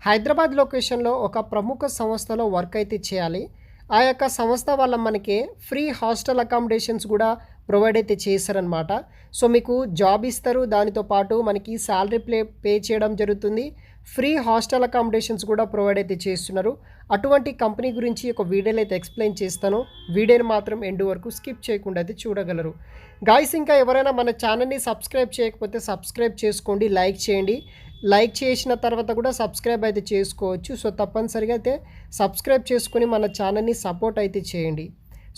హైదరాబాద్ లొకేషన్‌లో ఒక ప్రముఖ సంస్థలో వర్క్ అయితే చేయాలి. ఆ యొక్క సంస్థ వల్ల మనకి ఫ్రీ హాస్టల్ అకామిడేషన్స్ గూడా ప్రొవైడ్ అయితే చేశారనమాట. సో, మీకు జాబ్ ఇస్తారు. దానితో పాటు మనకి సాలరీ పే చేయడం జరుగుతుంది. ఫ్రీ హాస్టల్ అకామిడేషన్స్ కూడా ప్రొవైడ్ అయితే చేస్తున్నారు. అటువంటి కంపెనీ గురించి ఒక వీడియోలో అయితే ఎక్స్‌ప్లెయిన్ చేస్తాను. వీడియోని మాత్రం ఎండ్ వరకు స్కిప్ చేయకుండా అయితే చూడగలరు. గాయ్స్, ఇంకా ఎవరైనా మన ఛానల్‌ని సబ్స్క్రైబ్ చేయకపోతే సబ్స్క్రైబ్ చేసుకోండి. లైక్ చేయండి. లైక్ చేసిన తర్వాత కూడా సబ్స్క్రైబ్ అయితే చేసుకోవచ్చు. సో, తప్పనిసరిగా అయితే సబ్స్క్రైబ్ చేసుకొని మన ఛానల్‌ని సపోర్ట్ అయితే చేయండి.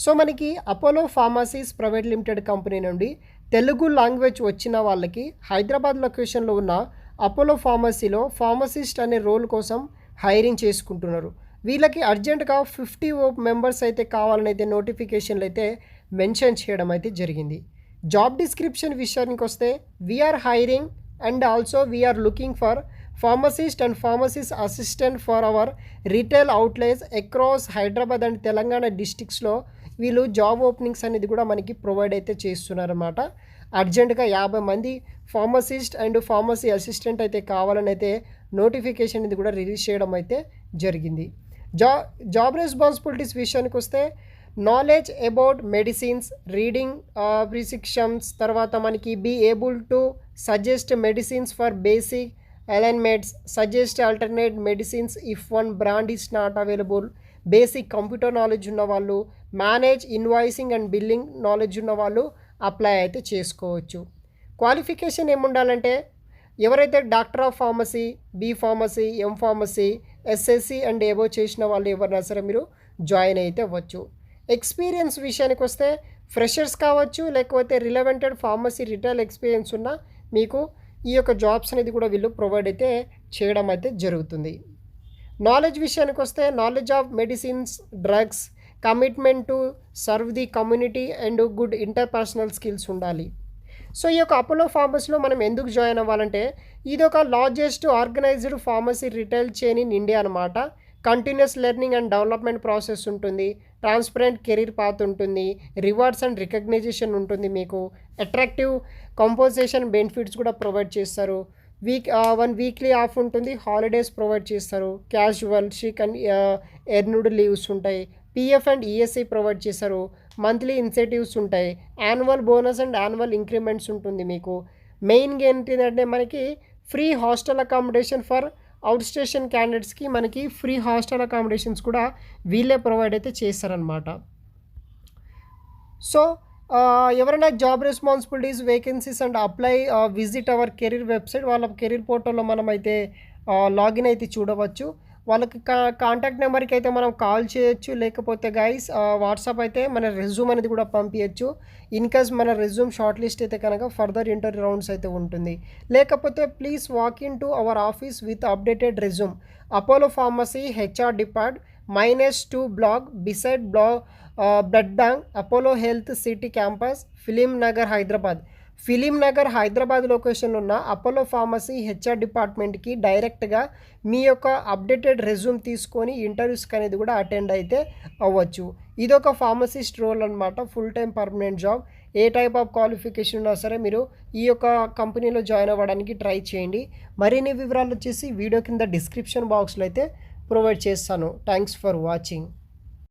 సో, మనకి Apollo pharmacies private limited company నుండి తెలుగు లాంగ్వేజ్ వచ్చిన వాళ్ళకి హైదరాబాద్ లొకేషన్‌లో ఉన్న అపోలో ఫార్మసీలో ఫార్మసిస్ట్ అనే రోల్ కోసం హైరింగ్ చేసుకుంటున్నారు. వీళ్ళకి అర్జెంట్‌గా 50 మెంబర్స్ అయితే కావాలని అయితే నోటిఫికేషన్‌లో అయితే మెన్షన్ చేయడం అయితే జరిగింది. జాబ్ డిస్క్రిప్షన్ విషయానికొస్తే we're hiring and also we are looking for pharmacist and pharmacist assistant for our retail outlets across Hyderabad and Telangana డిస్ట్రిక్ట్స్లో వీళ్ళు జాబ్ ఓపెనింగ్స్ అనేది కూడా మనకి ప్రొవైడ్ అయితే చేస్తున్నారన్నమాట. అర్జెంటుగా 50 మంది ఫార్మసిస్ట్ అండ్ ఫార్మసీ అసిస్టెంట్ అయితే కావాలని అయితే నోటిఫికేషన్ ఇది కూడా రిలీజ్ చేయడం అయితే జరిగింది. జాబ్ రెస్పాన్సిబిలిటీస్ విషయానికి వస్తే knowledge about medicines, reading prescriptions, తర్వాత మనకి be able to suggest medicines for basic ailments, suggest alternate medicines if one brand is not available, basic computer knowledge ఉన్న వాళ్ళు, manage invoicing and billing knowledge ఉన్న వాళ్ళు apply అయితే చేసుకోవచ్చు. Qualification ఏముండాలంటే ఎవరైతే doctor of pharmacy, B pharmacy, M pharmacy, SSC and ఏవో చేసిన వాళ్ళు ఎవరైనా సరే మీరు జాయిన్ అయితే అవ్వచ్చు. ఎక్స్పీరియన్స్ విషయానికి వస్తే ఫ్రెషర్స్ కావచ్చు, లేకపోతే రిలవెంటెడ్ ఫార్మసీ రిటైల్ ఎక్స్పీరియన్స్ ఉన్న మీకు ఈ యొక్క జాబ్స్ అనేది కూడా వీళ్ళు ప్రొవైడ్ అయితే చేయడం అయితే జరుగుతుంది. నాలెడ్జ్ విషయానికి వస్తే knowledge of medicines, drugs, commitment to serve the community and good interpersonal skills ఉండాలి. సో, ఈ యొక్క అపోలో ఫార్మసీలో మనం ఎందుకు జాయిన్ అవ్వాలంటే ఇది ఒక largest organized pharmacy retail chain in India అనమాట. Continuous learning and development process ఉంటుంది. ట్రాన్స్పరెంట్ కెరీర్ పాత్ ఉంటుంది. రివార్డ్స్ అండ్ రికగ్నైజేషన్ ఉంటుంది. మీకు అట్రాక్టివ్ కంపోజిషన్ బెనిఫిట్స్ కూడా ప్రొవైడ్ చేస్తారు. వన్ వీక్లీ ఆఫ్ ఉంటుంది. హాలిడేస్ ప్రొవైడ్ చేస్తారు. Casual, sick and earned leaves ఉంటాయి. పిఎఫ్ అండ్ ఈఎస్ఐ ప్రొవైడ్ చేస్తారు. మంత్లీ ఇన్సెంటివ్స్ ఉంటాయి. Annual bonus and annual increments ఉంటుంది. మీకు మెయిన్గా ఏంటంటే మనకి free hostel accommodation for out station క్యాండిడేట్స్కి మనకి ఫ్రీ హాస్టల్ అకామిడేషన్స్ కూడా వీళ్ళే ప్రొవైడ్ అయితే చేస్తారనమాట. సో, ఎవరైనా job responsibilities, vacancies and apply visit our career website, వాళ్ళ కెరీర్ పోర్టల్లో మనం అయితే లాగిన్ అయితే చూడవచ్చు. వాళ్ళకి కాంటాక్ట్ నెంబర్కి అయితే మనం కాల్ చేయొచ్చు. లేకపోతే గైస్ వాట్సాప్ అయితే మన రెజ్యూమ్ అనేది కూడా పంపించచ్చు. ఇన్కేస్ మన రెజ్యూమ్ షార్ట్ లిస్ట్ అయితే కనుక ఫర్దర్ ఇంటర్వ్యూ రౌండ్స్ అయితే ఉంటుంది. లేకపోతే please walk in to our office with updated resume, Apollo pharmacy HR depart -2 block beside blood bank, Apollo health city campus, Film Nagar Hyderabad. Film Nagar Hyderabad లొకేషన్లో ఉన్న అపోలో ఫార్మసీ హెచ్ఆర్ డిపార్ట్మెంట్కి డైరెక్ట్గా మీ యొక్క అప్డేటెడ్ రెజ్యూమ్ తీసుకొని ఇంటర్వ్యూస్కి అనేది కూడా అటెండ్ అయితే అవ్వచ్చు. ఇదొక ఫార్మసిస్ట్ రోల్ అనమాట. Full time permanent job. A type of qualification ఉన్నా సరే మీరు ఈ యొక్క కంపెనీలో జాయిన్ అవ్వడానికి ట్రై చేయండి. మరిన్ని వివరాలు వచ్చేసి వీడియో కింద డిస్క్రిప్షన్ బాక్స్లో అయితే ప్రొవైడ్ చేస్తాను. Thanks for watching.